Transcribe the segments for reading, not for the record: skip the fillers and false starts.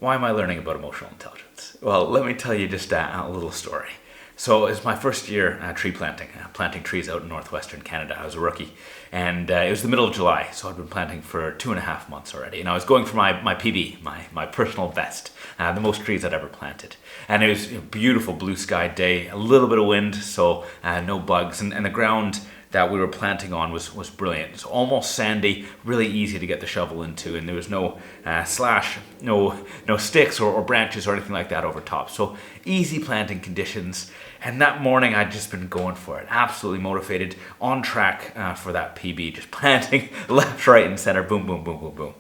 Why am I learning about emotional intelligence? Well, let me tell you just a little story. So it was my first year tree planting, planting trees out in northwestern Canada. I was a rookie, and it was the middle of July, so I'd been planting for 2.5 months already. And I was going for my PB, my personal best, the most trees I'd ever planted. And it was a beautiful blue sky day, a little bit of wind, so no bugs, and the ground that we were planting on was brilliant. It's almost sandy, really easy to get the shovel into, and there was no slash, no sticks or branches or anything like that over top. So easy planting conditions. And that morning I'd just been going for it, absolutely motivated, on track for that PB, just planting left, right, and center, boom, boom, boom, boom, boom.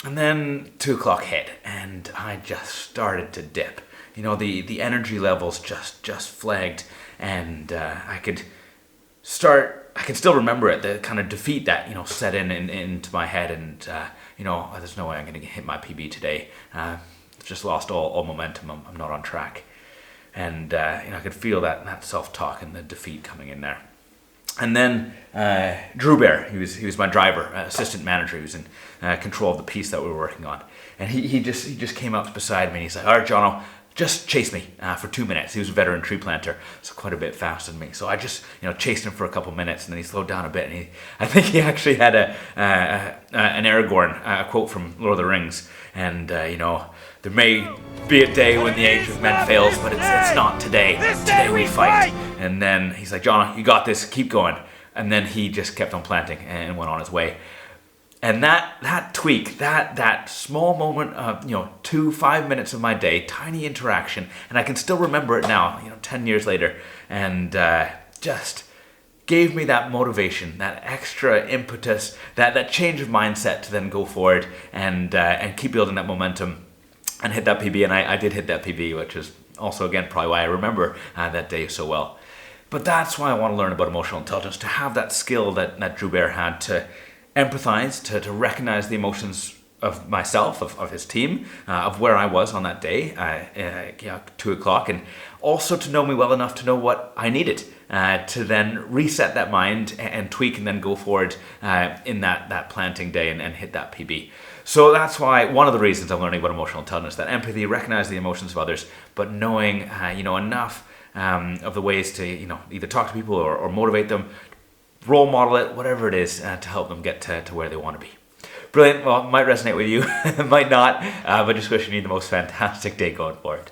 And then 2 o'clock hit, and I just started to dip. You know, the energy levels just flagged, and I can still remember it, the kind of defeat that, set into my head, and, there's no way I'm going to hit my PB today. Just lost all momentum. I'm not on track. And, I could feel that self-talk and the defeat coming in there. And then Drewbear, he was my driver, assistant manager. He was in control of the piece that we were working on. And he just came up beside me, and he's like, "All right, Jono, just chase me for 2 minutes." He was a veteran tree planter, so quite a bit faster than me. So I just, chased him for a couple minutes, and then he slowed down a bit. And I think he actually had an Aragorn quote from Lord of the Rings. And there may be a day when the age of men fails, but it's not today. Today we fight. And then he's like, "Jono, you got this. Keep going." And then he just kept on planting and went on his way. And that tweak, that small moment of, 5 minutes of my day, tiny interaction, and I can still remember it now, 10 years later, and just gave me that motivation, that extra impetus, that change of mindset to then go forward and keep building that momentum and hit that PB. And I did hit that PB, which is also, again, probably why I remember that day so well. But that's why I want to learn about emotional intelligence, to have that skill that Drewbear had, to empathize, to recognize the emotions of myself, of his team, of where I was on that day, 2 o'clock, and also to know me well enough to know what I needed to then reset that mind and tweak and then go forward in that planting day and hit that PB. So that's why, one of the reasons I'm learning about emotional intelligence, that empathy, recognize the emotions of others, but knowing enough of the ways to either talk to people or motivate them, role model it, whatever it is, to help them get to where they want to be. Brilliant. Well, it might resonate with you, it might not, but just wish you the most fantastic day going forward.